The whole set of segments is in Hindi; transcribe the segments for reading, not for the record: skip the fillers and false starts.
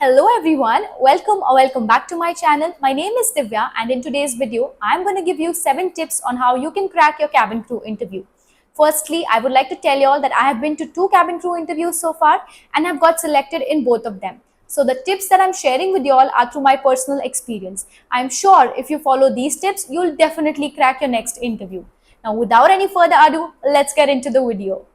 Hello everyone, welcome or welcome back to my channel. My name is Divya and in today's video, I'm going to give you 7 tips on how you can crack your cabin crew interview. Firstly, I would like to tell you all that I have been to 2 cabin crew interviews so far and have got selected in both of them. So the tips that I'm sharing with you all are through my personal experience. I'm sure if you follow these tips, you'll definitely crack your next interview. Now without any further ado, let's get into the video.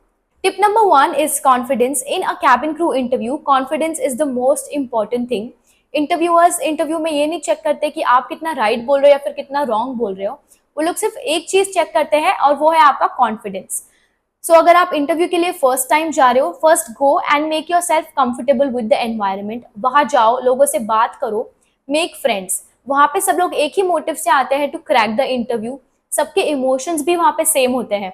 Tip number 1 is confidence. In a cabin crew interview, confidence is the most important thing. Interviewers interview में ये नहीं चेक करते कि आप कितना राइट बोल रहे हो या फिर कितना रॉन्ग बोल रहे हो. वो लोग सिर्फ एक चीज चेक करते हैं और वो है आपका कॉन्फिडेंस. सो अगर आप इंटरव्यू के लिए फर्स्ट टाइम जा रहे हो, first go and make your self comfortable with the environment. वहां जाओ, लोगों से बात करो, मेक फ्रेंड्स. वहां पे सब लोग एक ही मोटिव से आते हैं टू क्रैक द इंटरव्यू. सबके इमोशंस भी वहां पे सेम होते हैं.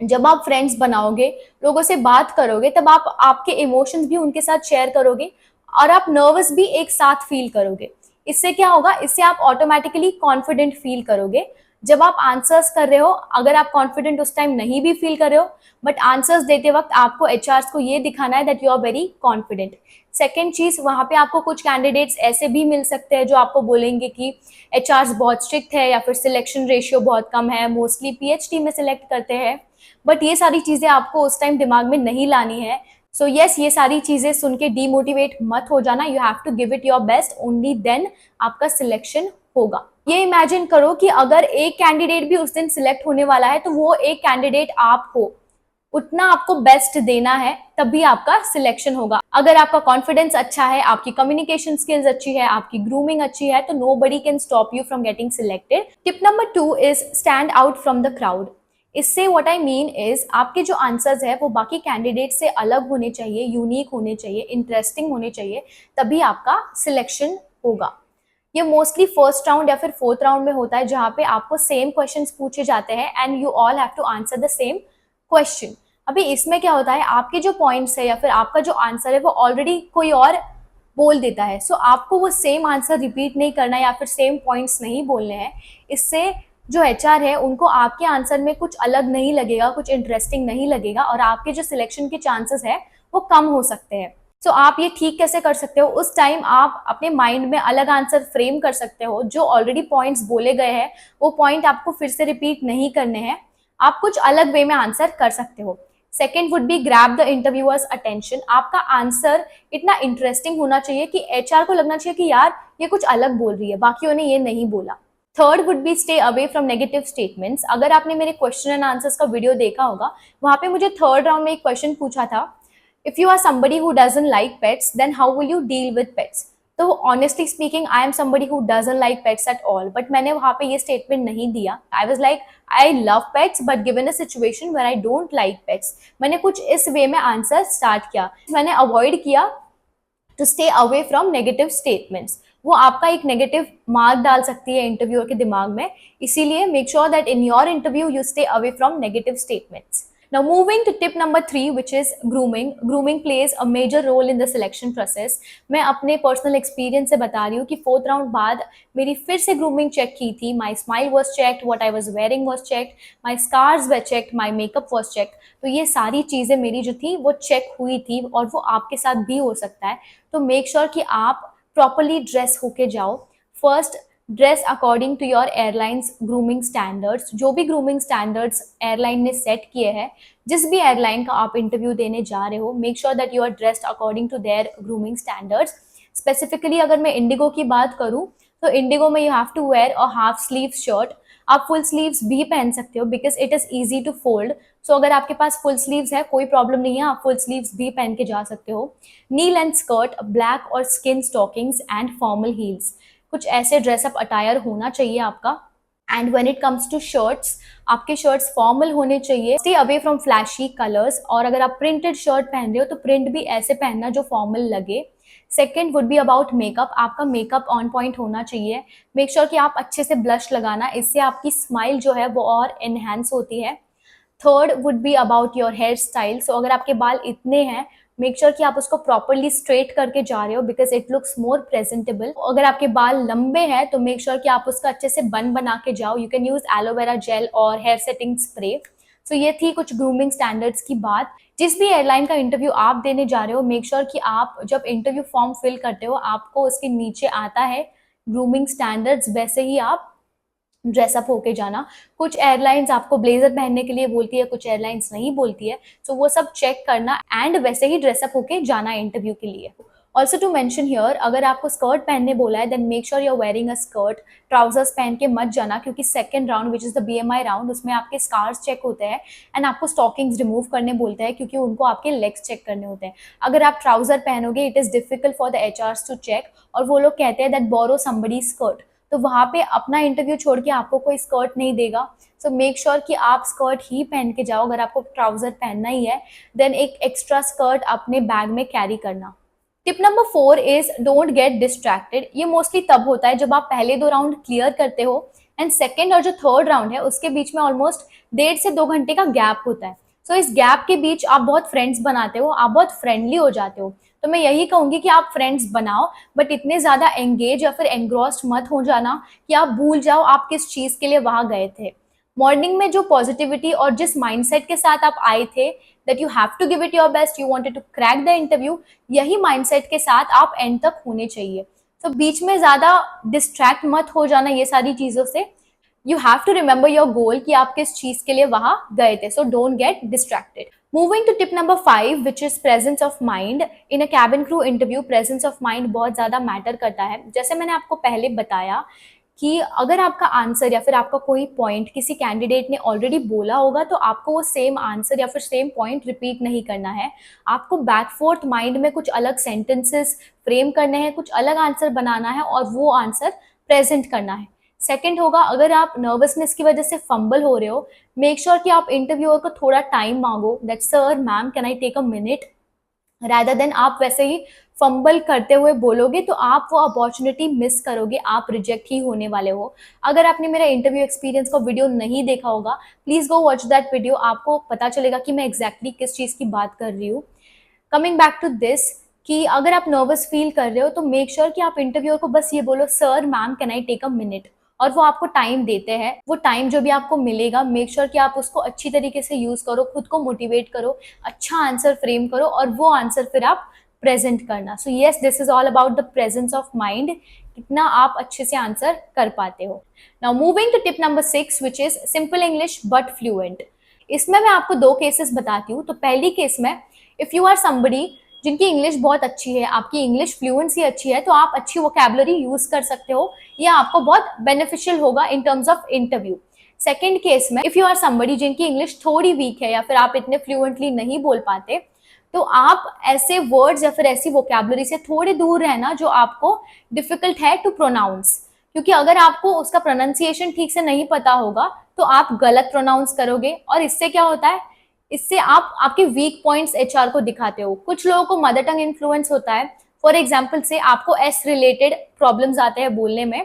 जब आप फ्रेंड्स बनाओगे, लोगों से बात करोगे, तब आप आपके इमोशंस भी उनके साथ शेयर करोगे और आप नर्वस भी एक साथ फील करोगे. इससे क्या होगा, इससे आप ऑटोमेटिकली कॉन्फिडेंट फील करोगे. जब आप आंसर्स कर रहे हो, अगर आप कॉन्फिडेंट उस टाइम नहीं भी फील कर रहे हो, बट आंसर्स देते वक्त आपको एचआर्स को ये दिखाना है that you are very confident. Second चीज, वहां पे आपको कुछ कैंडिडेट्स ऐसे भी मिल सकते हैं जो आपको बोलेंगे कि एचआर्स बहुत स्ट्रिक्ट है या फिर सिलेक्शन रेशियो बहुत कम है, मोस्टली पीएचडी में सिलेक्ट करते हैं. बट ये सारी चीजें आपको उस टाइम दिमाग में नहीं लानी है. सो यस, ये सारी चीजें सुन के डीमोटिवेट मत हो जाना. You have to give it your best, only then आपका सिलेक्शन होगा. ये इमेजिन करो कि अगर एक कैंडिडेट भी उस दिन सिलेक्ट होने वाला है तो वो एक कैंडिडेट आप हो. उतना आपको बेस्ट देना है, तभी आपका सिलेक्शन होगा. अगर आपका कॉन्फिडेंस अच्छा है, आपकी कम्युनिकेशन स्किल्स अच्छी है, आपकी ग्रूमिंग अच्छी है, तो nobody can stop you from getting selected. Tip number 2 is stand out from the crowd. इससे व्हाट आई मीन इज, आपके जो आंसर्स है वो बाकी कैंडिडेट से अलग होने चाहिए, यूनिक होने चाहिए, इंटरेस्टिंग होने चाहिए, तभी आपका सिलेक्शन होगा. ये मोस्टली फर्स्ट राउंड या फिर फोर्थ राउंड में होता है, जहाँ पे आपको सेम क्वेश्चंस पूछे जाते हैं and you all have to answer the same question. अभी इसमें क्या होता है, आपके जो पॉइंट्स है या फिर आपका जो आंसर है वो ऑलरेडी कोई और बोल देता है. सो आपको वो सेम आंसर रिपीट नहीं करना है या फिर सेम पॉइंट्स नहीं बोलने हैं. इससे जो एचआर है उनको आपके आंसर में कुछ अलग नहीं लगेगा, कुछ इंटरेस्टिंग नहीं लगेगा और आपके जो सिलेक्शन के चांसेस है वो कम हो सकते हैं. सो आप ये ठीक कैसे कर सकते हो, उस टाइम आप अपने माइंड में अलग आंसर फ्रेम कर सकते हो. जो ऑलरेडी पॉइंट्स बोले गए हैं वो पॉइंट आपको फिर से रिपीट नहीं करने हैं, आप कुछ अलग वे में आंसर कर सकते हो. Second would be grab the interviewers attention. आपका आंसर इतना इंटरेस्टिंग होना चाहिए कि एचआर को लगना चाहिए कि यार ये कुछ अलग बोल रही है, बाकियों ने ये नहीं बोला. Third would be stay away from negative statements. अगर आपने मेरे क्वेश्चन एंड आंसर्स का वीडियो देखा होगा, वहां पे मुझे थर्ड राउंड में एक क्वेश्चन पूछा था, if you are somebody who doesn't like pets then how will you deal with pets. तो honestly speaking, I am somebody who doesn't like pets at all, but मैंने वहां पे ये स्टेटमेंट नहीं दिया. I was like, I love pets but given a situation where I don't like pets. मैंने कुछ इस वे में आंसर स्टार्ट किया. मैंने अवॉइड किया to stay away from negative statements. वो आपका एक नेगेटिव मार्क डाल सकती है इंटरव्यूअर के दिमाग में. इसीलिए make sure that in your interview you stay away from negative statements. Now moving to tip number 3, which is grooming. Grooming plays a major role in the selection process. मैं अपने पर्सनल एक्सपीरियंस से बता रही हूँ कि फोर्थ राउंड बाद मेरी फिर से ग्रूमिंग चेक की थी. My smile was checked, what I was wearing was checked, my scars were checked, my makeup was checked. तो ये सारी चीज़ें मेरी जो थी वो चेक हुई थी और वो आपके साथ भी हो सकता है. तो मेक श्योर कि आप प्रॉपरली ड्रेस होके जाओ. First, dress according to your airlines grooming standards. जो भी ग्रूमिंग स्टैंडर्ड्स एयरलाइन ने सेट किए हैं, जिस भी एयरलाइन का आप इंटरव्यू देने जा रहे हो, make sure that you are dressed according to their grooming standards. Specifically अगर मैं इंडिगो की बात करूँ तो इंडिगो में you have to wear a half sleeve shirt. आप फुल स्लीव्स भी पहन सकते हो because it is easy to fold. So अगर आपके पास फुल स्लीव्स है, कोई प्रॉब्लम नहीं है, आप फुल स्लीव्स भी पहन के जा सकते हो. नी लेंथ स्कर्ट, ब्लैक और skin stockings and formal heels. कुछ ऐसे ड्रेसअप अटायर होना चाहिए आपका. And when it comes to shirts, आपके शर्ट्स फॉर्मल होने चाहिए. Stay away from flashy colours. और अगर आप प्रिंटेड शर्ट पहन रहे हो तो प्रिंट भी ऐसे पहनना जो फॉर्मल लगे. Second would be about makeup. आपका मेकअप ऑन पॉइंट होना चाहिए. मेक श्योर कि आप अच्छे से ब्लश लगाना, इससे आपकी स्माइल जो है वो और एनहेंस होती है. Third would be about your hair style. So अगर आपके बाल इतने हैं, मेक श्योर कि आप उसको प्रॉपरली स्ट्रेट करके जा रहे हो because it looks more presentable. अगर आपके बाल लंबे हैं तो मेक श्योर कि आप उसका अच्छे से बन बना के जाओ. You can use aloe vera gel और हेयर सेटिंग स्प्रे. सो ये थी कुछ ग्रूमिंग स्टैंडर्ड्स की बात। जिस भी एयरलाइन का इंटरव्यू आप देने जा रहे हो, मेक श्योर कि आप जब इंटरव्यू फॉर्म फिल करते हो आपको उसके नीचे आता है ग्रूमिंग स्टैंडर्ड्स, वैसे ही आप ड्रेसअप होके जाना। कुछ एयरलाइंस आपको ब्लेजर पहनने के लिए बोलती है, कुछ एयरलाइंस नहीं बोलती है, सो वो सब चेक करना एंड वैसे ही ड्रेसअप होके जाना इंटरव्यू के लिए। ऑल्सो टू मेंशन हियर, अगर आपको स्कर्ट पहनने बोला है then make sure you are wearing a skirt. Trousers पहन के मत जाना, क्योंकि second round which is the BMI round, उसमें आपके स्कार्स चेक होते हैं एंड आपको स्टॉकिंग्स रिमूव करने बोलते हैं, क्योंकि उनको आपके लेग्स चेक करने होते हैं। अगर आप ट्राउजर पहनोगे it is difficult for the HRs to check, और वो लोग कहते हैं दैट बोरो समबडी स्कर्ट, तो वहां पे अपना इंटरव्यू छोड़ के आपको कोई स्कर्ट नहीं देगा। सो मेक श्योर कि आप स्कर्ट ही पहन के जाओ। अगर आपको ट्राउजर पहनना ही है देन एक एक्स्ट्रा स्कर्ट अपने बैग में कैरी करना। Tip number 4 is don't get distracted. ये मोस्टली तब होता है जब आप पहले 2 राउंड क्लियर करते हो एंड सेकेंड और जो थर्ड राउंड है उसके बीच में ऑलमोस्ट 1.5 से 2 घंटे का गैप होता है। सो इस गैप के बीच आप बहुत फ्रेंड्स बनाते हो, आप बहुत फ्रेंडली हो जाते हो। तो मैं यही कहूंगी कि आप फ्रेंड्स बनाओ, बट इतने ज्यादा एंगेज या फिर एंग्रॉस्ड मत हो जाना कि आप भूल जाओ आप किस चीज के लिए वहां गए थे। मॉर्निंग में जो पॉजिटिविटी और जिस माइंडसेट के साथ आप आए थे that you have to give it your best, you wanted to crack the interview, यही माइंडसेट के साथ आप एंड तक होने चाहिए। तो बीच में ज्यादा डिस्ट्रैक्ट मत हो जाना ये सारी चीजों से। You have to remember your goal कि आप किस चीज के लिए वहां गए थे, so don't get distracted. Moving to tip number 5 which is presence of mind in a cabin crew interview. Presence of mind बहुत ज्यादा मैटर करता है। जैसे मैंने आपको पहले बताया कि अगर आपका आंसर या फिर आपका कोई पॉइंट किसी कैंडिडेट ने ऑलरेडी बोला होगा तो आपको वो सेम आंसर या फिर सेम पॉइंट रिपीट नहीं करना है। आपको बैक फोर्थ माइंड में कुछ अलग सेंटेंसेस फ्रेम करने हैं, कुछ अलग आंसर बनाना है और वो आंसर प्रेजेंट करना है। सेकंड होगा, अगर आप नर्वसनेस की वजह से फंबल हो रहे हो, मेक श्योर कि आप इंटरव्यूअर को थोड़ा टाइम मांगो, that sir ma'am can I take a minute, rather than आप वैसे ही फंबल करते हुए बोलोगे तो आप वो अपॉर्चुनिटी मिस करोगे, आप रिजेक्ट ही होने वाले हो। अगर आपने मेरा इंटरव्यू एक्सपीरियंस का वीडियो नहीं देखा होगा, please go watch that video, आपको पता चलेगा कि मैं एग्जैक्टली किस चीज की बात कर रही हूँ। कमिंग बैक टू दिस, कि अगर आप नर्वस फील कर रहे हो तो मेक श्योर कि आप इंटरव्यूअर को बस ये बोलो sir ma'am can I take a minute, और वो आपको टाइम देते हैं। वो टाइम जो भी आपको मिलेगा मेक श्योर कि आप उसको अच्छी तरीके से यूज करो, खुद को मोटिवेट करो, अच्छा आंसर फ्रेम करो और वो आंसर फिर आप प्रेजेंट करना। So yes, this is all about the presence of mind, कितना आप अच्छे से आंसर कर पाते हो। Now moving to tip number 6 which is simple English but fluent. इसमें मैं आपको 2 केसेस बताती हूँ। तो पहली केस में, इफ यू आर समबडी जिनकी इंग्लिश बहुत अच्छी है, आपकी इंग्लिश फ्लुएंसी अच्छी है, तो आप अच्छी वोकैबुलरी यूज कर सकते हो, यह आपको बहुत बेनिफिशियल होगा in terms of interview. Second case में, इफ यू आर समबडी जिनकी इंग्लिश थोड़ी वीक है या फिर आप इतने फ्लुएंटली नहीं बोल पाते, तो आप ऐसे वर्ड्स या फिर ऐसी वोकैबुलरी से थोड़े दूर रहना जो आपको डिफिकल्ट है टू प्रोनाउंस, क्योंकि अगर आपको उसका प्रोनाउंसिएशन ठीक से नहीं पता होगा तो आप गलत प्रोनाउंस करोगे और इससे क्या होता है, इससे आप आपके वीक पॉइंट्स HR को दिखाते हो। कुछ लोगों को मदर टंग इन्फ्लुएंस होता है, फॉर एग्जाम्पल से आपको एस रिलेटेड प्रॉब्लम्स आते हैं बोलने में।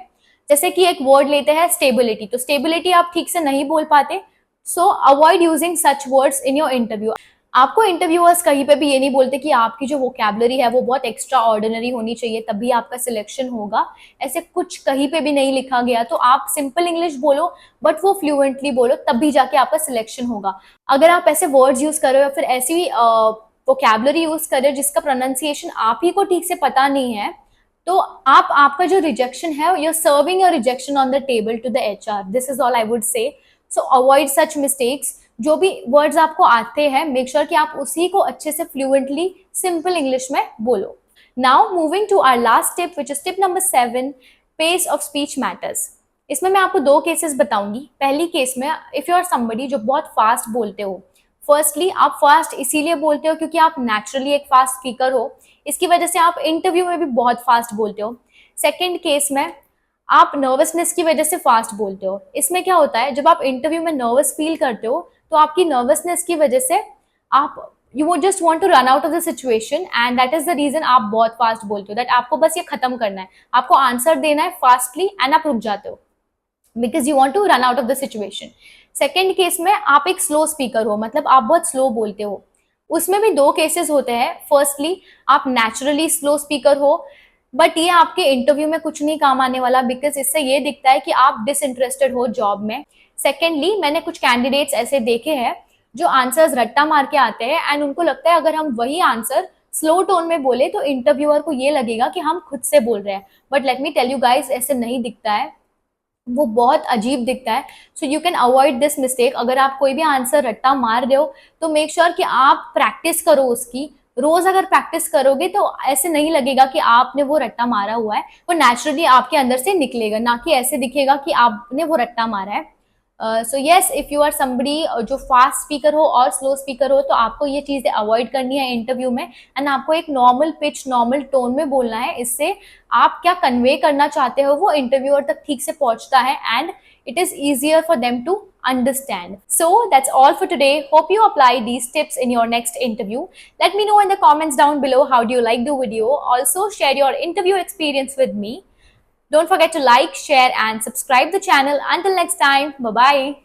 जैसे कि एक वर्ड लेते हैं स्टेबिलिटी, तो स्टेबिलिटी आप ठीक से नहीं बोल पाते, सो avoid using such words in your interview. आपको इंटरव्यूअर्स कहीं पे भी ये नहीं बोलते कि आपकी जो वोकैबुलरी है वो बहुत एक्स्ट्रा ऑर्डिनरी होनी चाहिए तभी आपका सिलेक्शन होगा, ऐसे कुछ कहीं पे भी नहीं लिखा गया। तो आप सिंपल इंग्लिश बोलो बट वो फ्लुएंटली बोलो, तभी जाके आपका सिलेक्शन होगा। अगर आप ऐसे वर्ड्स यूज करो या फिर ऐसी वोकैबुलरी यूज करे जिसका प्रोनाउंसिएशन आप ही को ठीक से पता नहीं है, तो आप आपका जो रिजेक्शन है, you are serving your rejection on the table to the HR। This is all I would say. So avoid such mistakes. जो भी वर्ड्स आपको आते हैं मेक श्योर कि आप उसी को अच्छे से फ्लुएंटली सिंपल इंग्लिश में बोलो। Now moving to our last tip which is tip number 7, pace of speech matters. इसमें मैं आपको 2 केसेस बताऊंगी। पहली केस में, इफ यू आर समबडी जो बहुत फास्ट बोलते हो, फर्स्टली आप फास्ट इसीलिए बोलते हो क्योंकि आप नेचुरली एक फास्ट स्पीकर हो, इसकी वजह से आप इंटरव्यू में भी बहुत फास्ट बोलते हो। सेकेंड केस में, आप नर्वसनेस की वजह से फास्ट बोलते हो। इसमें क्या होता है, जब आप इंटरव्यू में नर्वस फील करते हो तो आपकी नर्वसनेस की वजह से आप यू वो just want to run out of the situation and that is the reason आप बहुत फास्ट बोलते हो, दैट आपको बस ये खत्म करना है, आपको आंसर देना है फास्टली एंड आप रुक जाते हो because you want to run out of the situation. Second case में आप एक स्लो स्पीकर हो, मतलब आप बहुत स्लो बोलते हो। उसमें भी 2 केसेस होते हैं। फर्स्टली, आप नेचुरली स्लो स्पीकर हो बट ये आपके इंटरव्यू में कुछ नहीं काम आने वाला बिकॉज इससे ये दिखता है कि आप डिसइंटरेस्टेड हो जॉब में। सेकेंडली, मैंने कुछ कैंडिडेट्स ऐसे देखे हैं जो आंसर्स रट्टा मार के आते हैं एंड उनको लगता है अगर हम वही आंसर स्लो टोन में बोले तो इंटरव्यूअर को ये लगेगा कि हम खुद से बोल रहे हैं, but let me tell you guys ऐसे नहीं दिखता है, वो बहुत अजीब दिखता है। So you can avoid this mistake. अगर आप कोई भी आंसर रट्टा मार रहे हो तो मेक श्योर कि आप प्रैक्टिस करो उसकी। रोज अगर प्रैक्टिस करोगे तो ऐसे नहीं लगेगा कि आपने वो रट्टा मारा हुआ है, वो नेचुरली आपके अंदर से निकलेगा, ना कि ऐसे दिखेगा कि आपने वो रट्टा मारा है। So yes, if you are somebody जो फास्ट स्पीकर हो और स्लो स्पीकर हो तो आपको ये चीजें अवॉइड करनी है इंटरव्यू में, एंड आपको एक नॉर्मल पिच नॉर्मल टोन में बोलना है। इससे आप क्या कन्वे करना चाहते हो वो इंटरव्यूअर तक ठीक से पहुंचता है and it is easier for them to understand. So that's all for today. Hope you apply these tips in your next interview. Let me know in the comments down below how do you like the video. Also share your interview experience with me. Don't forget to like, share and subscribe the channel. Until next time, bye bye.